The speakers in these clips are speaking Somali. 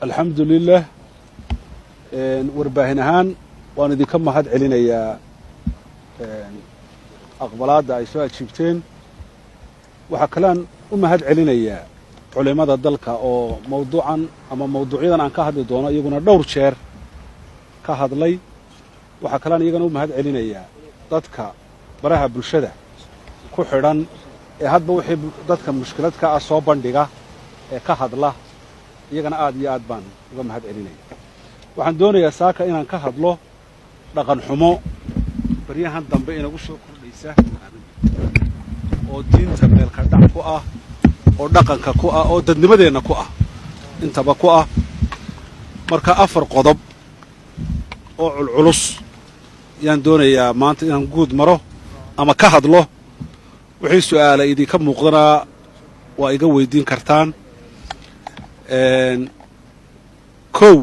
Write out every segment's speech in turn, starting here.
الحمد لله warbaahin waan idinka mahad celinayaa aqbalaadda ay soo ajiibteen waxa kalean u mahad celinayaa culimada dalka oo mawduucan ama mawduucyadan aan ka hadli doono iyaguna dhowr jeer ka hadlay waxa kalean iyagana u mahad celinayaa dadka baraha bulshada ku xidhan ee hadba wixii dadka mushkiladka ah soo bandhiga ee ka hadla iyagana aad iyo aad baan uga mahad celinaya waxaan doonayaa saaka inaan ka hadlo dhaqan xumo baryahan dambe inagu soo kordhaysa oo diinta meelka dhac ku ah oo dhaqanka ku ah oo dadnimadeenna ku ah intaba ku ah marka 4 qodob oo culculus yaan doonayaa maanta inaan guud maro ama ka hadlo wixii su'aala idinka muuqdana waa iga weydiin kartaan kow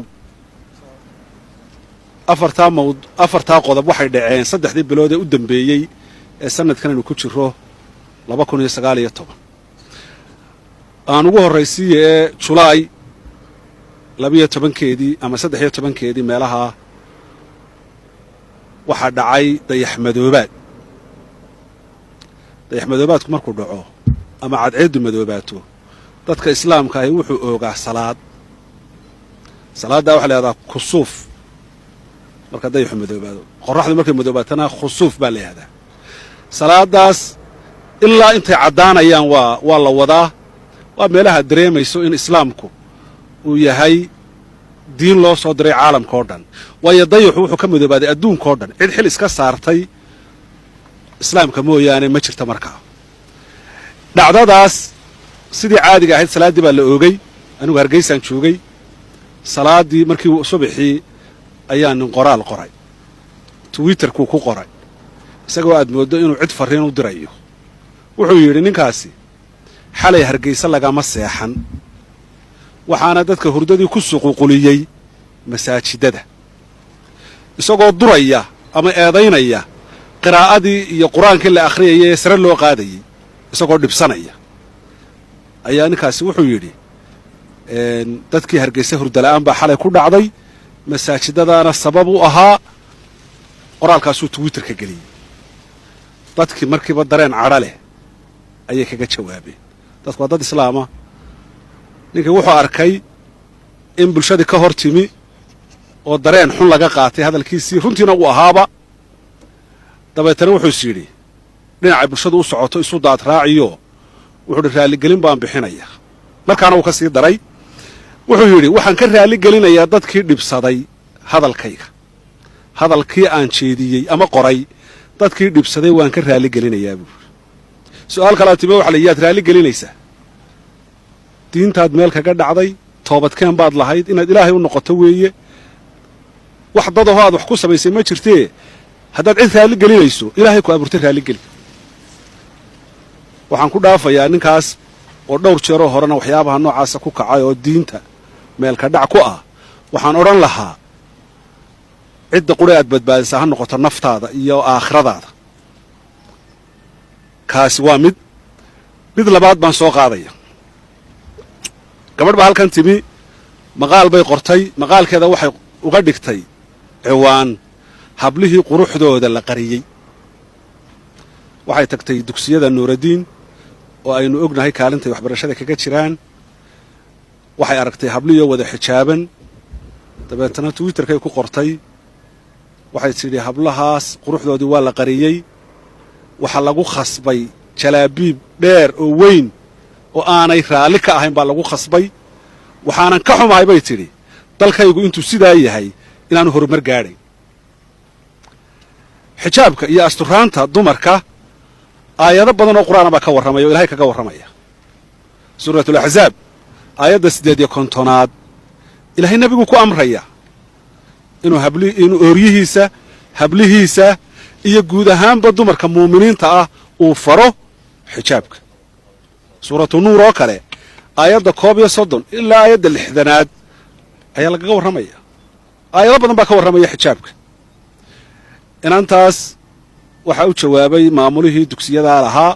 afartaa qodob waxay dhaceen 3 bilood ee u dambeeyey ee sanadkan aynu ku jiro 2019 aan ugu horraysiiye ee Julaay 12keedii ama 13keedii meelaha waxaa dhacay dayaxmadoobaadku markuu dhaco ama cadceedu madoobaato dadka islaamka ahi wuxuu oogaa salaaddaa waxaa la yidhahdaa kusuuf marka dayaxu madoobaado qorraxdu markay madoobaatana khusuuf baa la yidhahdaa salaadaas ilaa intay caddaanayaan waa la wadaa waa meelaha dareemayso in islaamku uu yahay diin loo soo diray caalamka oo dhan waayo dayaxu wuxuu ka madoobaaday adduunka oo dhan cid xil iska saartay islaamka mooyaane ma jirta markaa dhacdadaas sidii caadiga ahayd salaaddii baa la oogay anigu hargeysaan joogay salaaddii markii subaxii ayaa nin qoraal qoray twitterkuu ku qoray isagoo aad mooddo inuu cid farriin u dirayo wuxuu yidhi ninkaasi xalay hargeysa lagama seexan waxaana dadka hurdadii ku suququliyey masaajidada isagoo duraya ama eedaynaya qiraa'adii iyo qur-aankii la akhriyayay ee sare loo qaadayey isagoo dhibsanaya ayaa ninkaasi wuxuu yidhi dadkii hargeysa hurdala'aan baa xalay ku dhacday masaajidadaana sabab u ahaa qoraalkaasuu twitterka geliyey dadkii markiiba dareen cadho leh ayay kaga jawaabeen dadku waa dad islaama ninkii wuxuu arkay in bulshadii ka hor timi oo dareen xun laga qaatay hadalkiisii runtiina uu ahaaba dabeetana wuxuu is yidhi dhinacay bulshadu u socoto isu daad raaciyo wuxuu idhi raalligelin baan bixinaya markaana uu ka sii daray wuxuu yidhi waxaan ka raalligelinayaa dadkii dhibsaday hadalkayga hadalkii aan jeediyey ama qoray dadkii dhibsaday waan ka raalligelinayaa buu yidhi su'aal kalaa time waxa la yaad raalligelinaysaa diintaad meel kaga dhacday toobadkeen baad lahayd inaad ilaahay u noqoto weeye wax dadahoo aad wax ku samaysay ma jirtee haddaad cid raalligelinayso ilaahay ku abuurtay raalligeli waxaan ku dhaafayaa ninkaas oo dhowr jeeroo horena waxyaabaha noocaasa ku kacay oo diinta meelka dhac ku ah waxaan odhan lahaa cidda qura aad badbaadisaa ha noqoto naftaada iyo aakhiradaada kaasi waa mid labaad baan soo qaadaya gabadh baa halkan timi maqaal bay qortay maqaalkeeda waxay uga dhigtay ciwaan hablihii quruxdooda la qariyey waxay tagtay dugsiyada nuuradiin oo aynu ognahay kaalintay waxbarashada kaga jiraan waxay aragtay hablihii wada xijaaban dabeetana twitterkay ku qortay waxay tidhi hablahaas quruxdoodii waa la qariyey waxaa lagu khasbay jalaabiib dheer oo weyn oo aanay raalli ka ahayn baa lagu khasbay waxaanan ka xumahay bay tidhi dalkaygu intuu sidaa yahay inaanu horumar gaadhayn xijaabka iyo asturaanta dumarka aayado badan oo qur'aana baa ka warramaya oo ilahay kaga warramaya suuratulaxzaab aayadda 8 ilaahay nebigu ku amraya inuu ooryihiisa hablihiisa iyo guud ahaanba dumarka muuminiinta ah uu faro xijaabka suuratu nuur oo kale aayadda 30 ilaa aayadda 60 ayaa lagaga warramaya aayado badan baa ka warramaya xijaabka inantaas waxaa u jawaabay maamulihii dugsiyadaa lahaa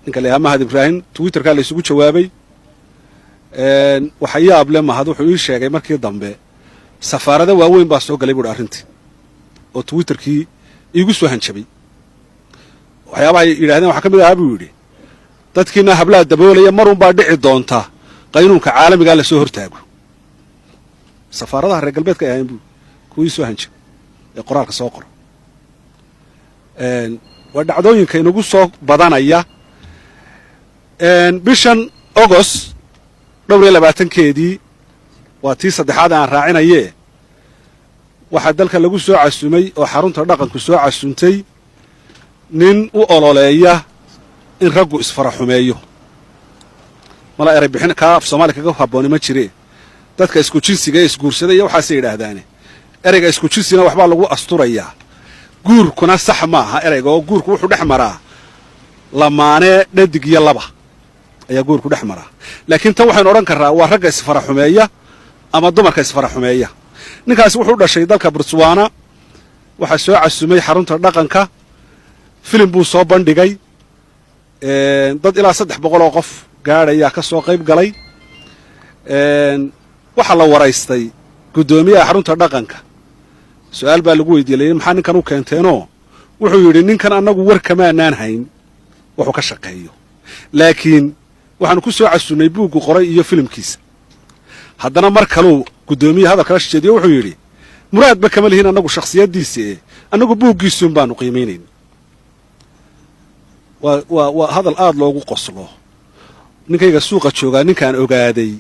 ninka la yidhaha mahad ibraahim twitterkaa la isugu jawaabay waxyaab le mahad wuxuu ii sheegay markii dambe safaarada waaweyn baa soo galay buuhi arrintii oo twitterkii iigu soo hanjabay waxyaabaha yidhahdeen waxaa ka mid ahaa buu yidhi dadkiina hablaha daboolaya marun baa dhici doonta qaynuunka caalamigaa la soo hortaago safaaradaha reer galbeedka ay ahayn buu kuwii soo hanjabay ee qoraalka soo qoro waa dhacdooyinka inagu soo badanaya bishan agost 22keedii waa tii saddexaad aan raacinaye waxaa dalka lagu soo casumay oo xarunta dhaqanku soo casuntay nin u ololeeya in raggu isfaraxumeeyo mala eray bixin kaa af soomaali kaga habbooni ma jire dadka isku jinsiga ee isguursada iyo waxaasay yidhaahdaane ereyga isku jinsina waxbaa lagu asturayaa guurkuna sax maaha ereyga oo guurku wuxuu dhex maraa lamaane dhadig iyo laba ayaa guurku dhex maraa laakiin tan waxaynu odhan karraa waa ragga isfaraxumeeya ama dumarka isfaraxumeeya ninkaasi wuxuu dhashay dalka botswana waxaa soo casumay xarunta dhaqanka filim buu soo bandhigay dad ilaa 300 oo qof gaadhayaa ka soo qayb galay waxaa la waraystay guddoomiyaha xarunta dhaqanka su'aal baa lagu weydiiyey maxaa ninkan u keenteenoo wuxuu yidhi ninkan annagu war kamaanaan hayn wuxuu ka shaqeeyo laakiin waxaanu ku soo casunnay buuggu qoray iyo filimkiisa haddana mar kaluu guddoomiyaha hadalkala sheediyo wuxuu yidhi muraadba kama lihin annagu shakhsiyaddiisa annagu buuggiisuun baanu qiimaynayn waa hadal aad loogu qoslo ninkayga suuqa joogaa ninkaan ogaaday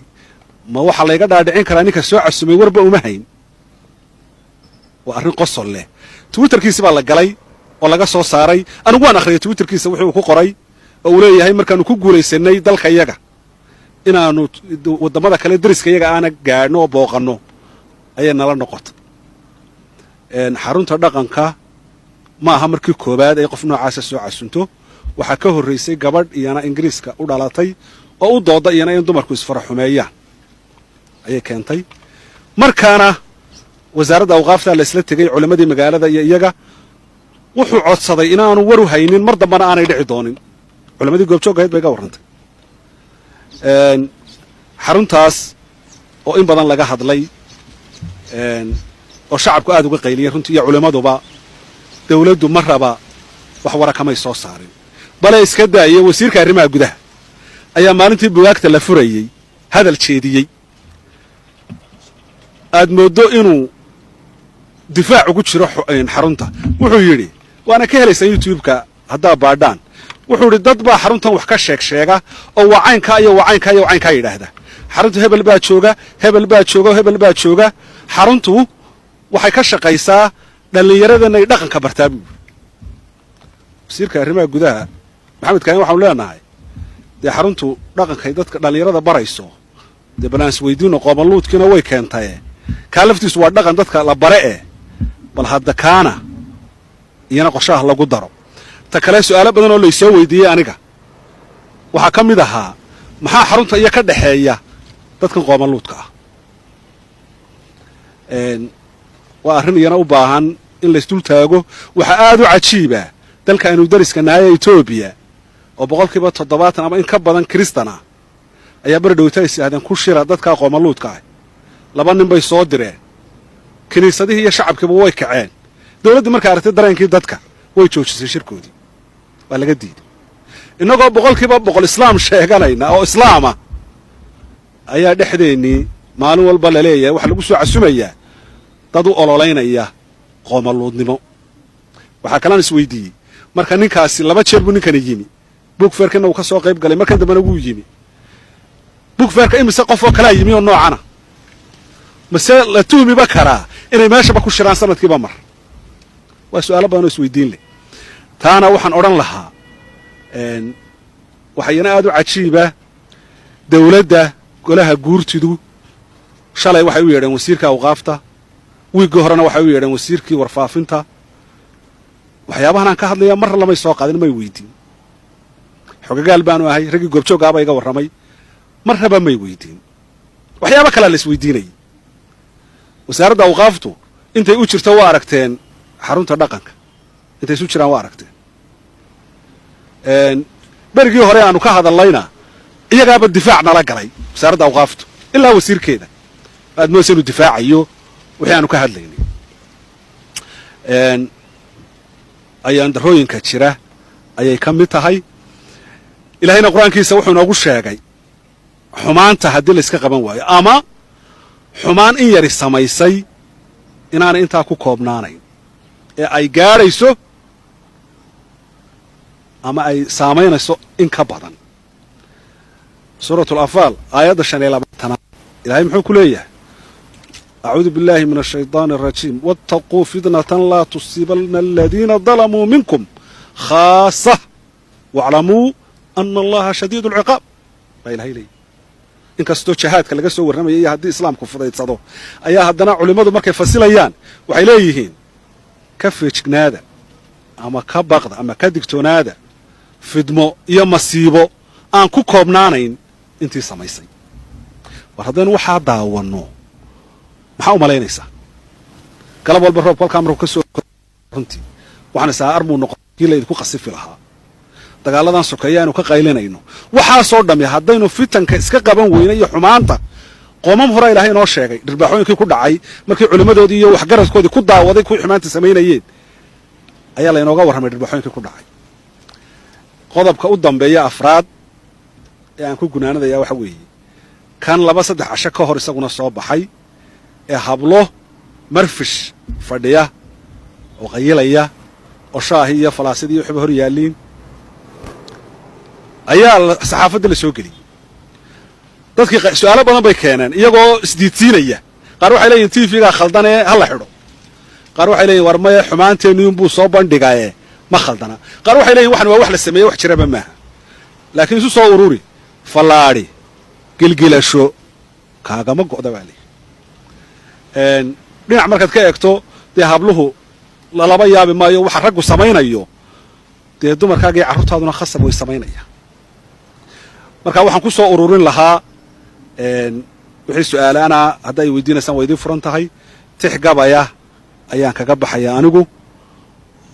ma waxaa layga dhaadhicin karaa ninka soo casumay warba uma hayn waa arrin qosol leh twitterkiisi baa la galay oo laga soo saaray anigu waan akhriyay twitterkiisa wuxuu ku qoray oo uu leeyahay markaanu ku guulaysanay dalka yaga inaanu waddamada kale dariska yaga aana gaadhno oo booqanno ayay nala noqotay xarunta dhaqanka ma aha markii koowaad ay qof noocaasa soo casunto waxaa ka horraysay gabadh iyana ingiriiska u dhalatay oo u dooda iyana in dumarku isfaraxumeeyaan ayay keentay markaana wasaaradda awqaafta la isla tegey culimmadii magaalada iyo iyaga wuxuu codsaday inaanu waru haynin mar dambana aanay dhici doonin culimmadii goobjooggahayd bay ga warrantay xaruntaas oo in badan laga hadlay oo shacabku aad uga qayliyay runtii iyo culimmaduba dawladdu ma raba wax wara kamay soo saarin bale iska daayay wasiirka arrimaha gudaha ayaa maalintii bugaagta la furayey hadal jeediyey aad moodo inuu difaac ugu jiro xarunta wuxuu yidhi waana ka helaysaa youtube-ka haddaa baadhaan wuxuu yidhi dad baa xaruntan wax ka sheega oo waa caynkaa iyo waa caynkaa iyo waa caynkaa yidhaahda xaruntu hebel baa jooga hebel baa jooga hebel baa jooga xaruntu waxay ka shaqaysaa dhallinyaradana ay dhaqanka bartaa buu wasiirka arrimaha gudaha maxamed kaahin waxaanu leenahay dee xaruntu dhaqankay dadka dhallinyarada barayso dee balans weydiino qoomaluudkiina way keentaye kaa laftiisu waa dhaqan dadka la bare bal hadda kaana iyana qorshaha lagu daro ta kale su'aalo badan oo laysoo weydiiyey aniga waxaa ka mid ahaa maxaa xarunta iyo ka dhexeeya dadkan qoomaluudka ah waa arrin iyana u baahan in laysdul taago waxaa aad u cajiiba dalka aynu dariska nahay ee etoobiya oo 70% ama in ka badan kristan ah ayaa bardhowta is yidhahdeen ku shira dadka qoomaluudka ah 2 nin bay soo direen kiniisadihii iyo shacabkiiba way kaceen dawladdii markay aragtay dareenkii dadka way joojisay shirkoodii waa laga diiday innagoo 100% islaam sheeganayna oo islaama ayaa dhexdeennii maalin walba la leeyahay waxa lagu soo casumayaa dad u ololeynaya qoomaluudnimo waxaa kalaan isweydiiyey marka ninkaasi 2 jeer buu ninkani yimi bugfeerkana uu ka soo qayb galay markan dambena wuu yimi bugfeerka imise qof oo kalaa yimi oo noocana mase la tuhmiba karaa inay meeshaba ku shiraan sanadkiiba mar waa su'aalo badan oo isweydiin leh taana waxaan odhan lahaa waxayna aad u cajiiba dawladda golaha guurtidu shalay waxay u yeedheen wasiirka awqaafta wiigii horena waxay u yeedheen wasiirkii warfaafinta waxyaabahan aan ka hadlaya mar lamay soo qaadin may weydiin xogagaal baanu ahay raggii goobjooggaaba iga warramay marnaba may weydiin waxyaabo kalaa la isweydiinayay wasaaradda awqaaftu intay u jirto waa aragteen xarunta dhaqanka intay isu jiraan waa aragteen berigii hore aanu ka hadallayna iyagaaba difaac nala galay wasaaradda awqaaftu ilaa wasiirkeeda aad moodaysa inuu difaacayo wixii aanu ka hadlaynay ayaan darooyinka jira ayay ka mid tahay ilaahayna qur-aankiisa wuxuu inoogu sheegay xumaanta haddii la iska qaban waayo ama xumaan in yari samaysay inaanay intaa ku koobnaanayn ee ay gaadhayso ama ay saamaynayso in ka badan suuratu alafaal aayadda 5 ilaahay muxuu ku leeyahay acuudu billahi min ashaydaani arajiim wattaquu fitnatan laa tusiibanna aladiina dalamuu minkum khaasa waclamuu ana allaha shadiidu alciqaab baa ilahay leeyahy inkastoo jihaadka laga soo warramaya iyo haddii islaamku fudaydsado ayaa haddana culimmadu markay fasilayaan waxay leeyihiin ka feejignaada ama ka baqda ama ka digtoonaada fidmo iyo masiibo aan ku koobnaanayn intii samaysay war haddaynu waxaa daawanno maxaa u malaynaysaa galab walba roobka halkaa markuu ka soo runtii waxaan isaa armuu noqon kii laydinku qasifi lahaa dagaaladan sokeeya aynu ka qaylinayno waxaasoo dhammi haddaynu fitanka iska qaban weyna iyo xumaanta qoomam hore ilaahay inoo sheegay dhirbaaxooyinkii ku dhacay markii culimmadoodii iyo waxgaradkoodii ku daawaday kuwii xumaanta samaynayeen ayaa laynooga warramay dhirbaaxooyinkii ku dhacay qodobka u dambeeya afraad ee aan ku gunaanadayaa waxa weeye kan 2-3 casho ka hor isaguna soo baxay ee hablo marfish fadhiya oo qayilaya oo shaahi iyo falaasidii iyo waxba hor yaalliin ayaa saxaafadda la soo geliyey dadkii su'aalo badan bay keeneen iyagoo isdiidsiinaya qaar waxay leeyihin tvgaa khaldanee ha la xidho qaar waxay leeyihin war maye xumaanteennu inbuu soo bandhigaye ma khaldana qaar waxay leeyihin waxan waa wax la sameeye wax jiraba maaha laakiin isu soo ururi fallaadhi gilgilasho kaagama go'da baa leeyihi dhinac markaad ka eegto dee habluhu lalaba yaabi maayo waxa raggu samaynayo dee dumarkaaga iyo carruurtaaduna khasab way samaynayaan marka waxaan ku soo ururin lahaa wixii su'aalaana hadda ay weydiinaysaan waa idiin furan tahay tix gabaya ayaan kaga baxaya anigu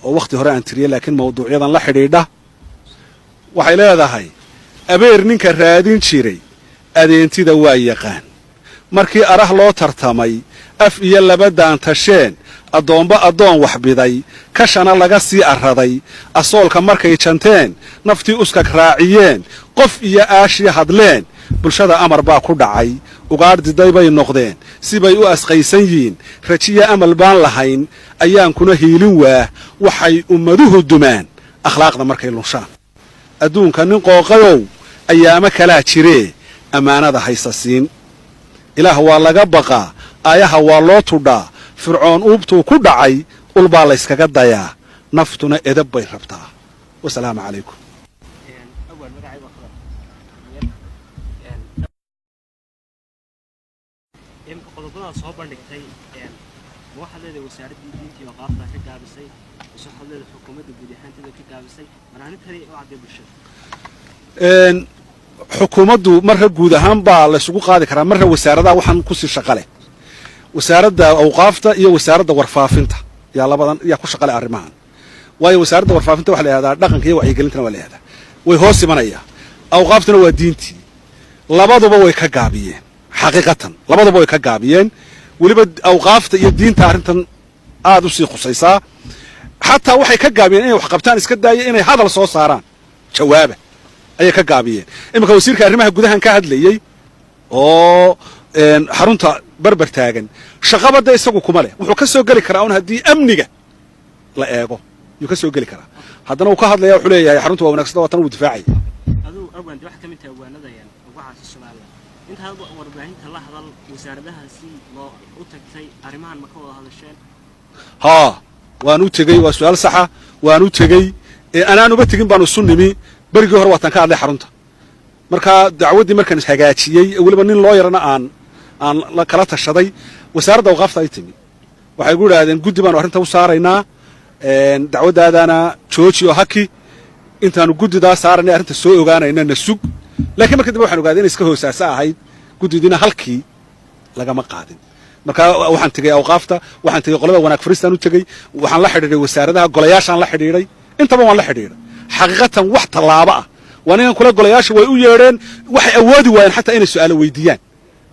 oo wakhti hore aan tiriyey laakiin mawduucyadan la xidhiidha waxay leedahay abeer ninka raadin jiray adeentida waa yaqaan markii arah loo tartamay af iyo labadaan tasheen addoomba addoon waxbiday kashana laga sii arraday asoolka markay janteen naftii uskag raaciyeen qof iyo aashii hadleen bulshada amar baa ku dhacay ugaadh diday bay noqdeen sibay u asqaysan yihiin rajiya amal baan lahayn ayaankuna hiilin waah waxay ummaduhu dumaan akhlaaqda markay lunshaan adduunka nin qooqayow ayaamo kalaa jiree ammaanada haysa siin ilaah waa laga baqaa aayaha waa loo tudhaa fircoon uubtuu ku dhacay ulbaa layskaga dayaa naftuna edab bay rabtaa wasalaamu calaykum qodobada soo bandhigtay waxaad leedahay wasaaradii diinta iyo qaabta ka gaabisay waxaad leedahay xukuumadda guud ahaanteeda ka gaabisay maraanintan oo cadday bulshada xukuumaddu marka guud ahaan baa la isugu qaadi karaa marka wasaaradaha waxaan ku sii shaqo leh wasaaradda awqaafta iyo wasaaradda warfaafinta yaa labadan yaa ku shaqo leh arrimahan waayo wasaaradda warfaafinta waxa la yidhahdaa dhaqanka iyo wacyigelintana waa la yidhahdaa way hoos imanayaan awqaaftuna waa diintii labaduba way ka gaabiyeen xaqiiqatan labaduba way ka gaabiyeen weliba awqaafta iyo diinta arrintan aad u sii khusaysaa xataa waxay ka gaabiyeen inay wax qabtaan iska daaya inay hadal soo saaraan jawaaba ayay ka gaabiyeen iminka wasiirka arrimaha gudahan ka hadlayey oo xarunta barbar taagan shaqabadda isagu kuma leh wuxuu ka soo geli karaa un haddii amniga la eego yuu ka soo geli karaa haddana uu ka hadlaya wuxuu leeyahay xarunta waa wanaagsan waa tan uu difaacaya aduu awaan wax ka mid tahay awaanadayaan waxaasi Soomaaliya inta hadda warbaahinta la hadal wasaaradahaasi loo u tagtay arrimahan ma ka wada hadasheen haa waan u tegey waa su'aal saxa waan u tegey anaan uba tegin baan isu nimi berigii hore waataan ka hadlay xarunta marka dacwaddii markaan hagaajiyey weliba nin loo yarana aan la kala tashaday wasaaradda awqaafta ay timi waxay gu idhaahdeen guddi baanu arrinta u saaraynaa dacwaddaadaana jooji oo haki intaanu guddidaa saaranay arrinta soo ogaanayna na sug laakiin marka dambe waxaan ogaaday inay iska hoosaasa ahayd guddidiina halkii lagama qaadin marka waxaan tegey awqaafta waxaan tegey qolada wanaag fariistaan u tegey waxaan la xidhiidhay wasaaradaha golayaashaan la xidhiidhay intaba waan la xidhiidhay xaqiiqatan wax tallaabo ah وأنا كل قلياش ويقولون وحي أودي وين حتى إن السؤال ويديان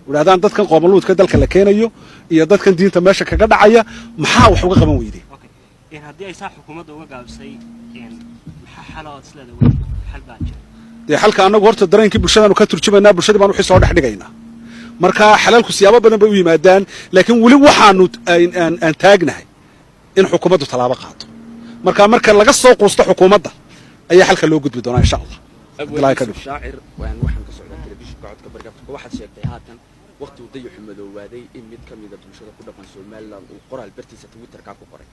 وهذا عن ضد كان قاملود كده كلا كان يا ضد كان دين تماشى كجدع عيا محاو حقوق من ويدي. أوكي. يعني هدي أي صح حكومة دوجا بسي يعني حالات سلا دوجا حل باجر. dee xalka annagu horta dareenkii bulshadaanu ka turjumaynaa bulshadii baan wixii soo dhex dhigaynaa marka xalaalku siyaabo badan bay u yimaadaan laakiin weli waxaanu aan taagnahay in xukuumaddu talaabo qaato marka laga soo quusto xukuumadda ayaa xalka loo gudbi doonaa insha allah abwaa ka shaacir waan waxaan ka socdaa telefishinka codka bariga Afrika waxaad sheegtay haatan waqti uu dayax madowaaday in mid ka mid ah bulshada ku dhaqan Soomaaliland uu qoraal bartiisa Twitter-ka ku qoray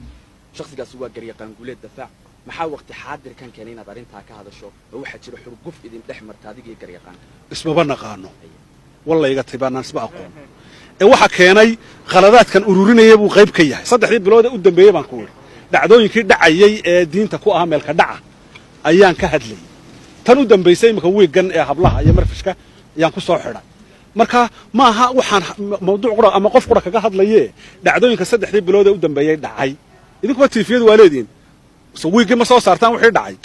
shakhsigaasi waa garyaqaan guuleed dafaac maxaa waqti xaadir kan keenay inaad arintaa ka hadasho oo waxa jira xurguf idin dhex marta adiga iyo garyaqaanka isma naqaano wallahi iga tibaanaan isma aqoon ee waxa keenay qaladaadkan ururinaya buu qayb ka yahay saddexdii bilood ee u dambeeyay baan ku wari dhacdooyinkii dhacayay ee diinta ku ah meelka dhaca ayaan ka hadlay tan u dambeysay imka weegan ee hablaha iyo marfishka ayaan ku soo xidhay marka ma aha waxaan mawduuc qura ama qof qura kaga hadlayay dhacdooyinka saddexdii bilood ee u dambeeyay dhacay idinku tiifiyadu waa leediin سويك ما صار تان وحيد عاي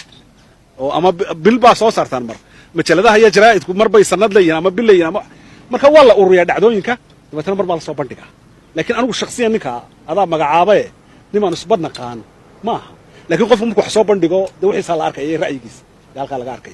أو أما بالبا صار تان مر مجلدها هي جرائد مر بيسند لي أما باللي أما مركا والله أوريا دعوينك مثلا مر بالصوب بندقة لكن أنا شخصيا نكا هذا مقعابة لما نصبنا كان ما لكن قف ممكن حساب بندقة ده وحي صار أركي رأيكيس قال قال أركي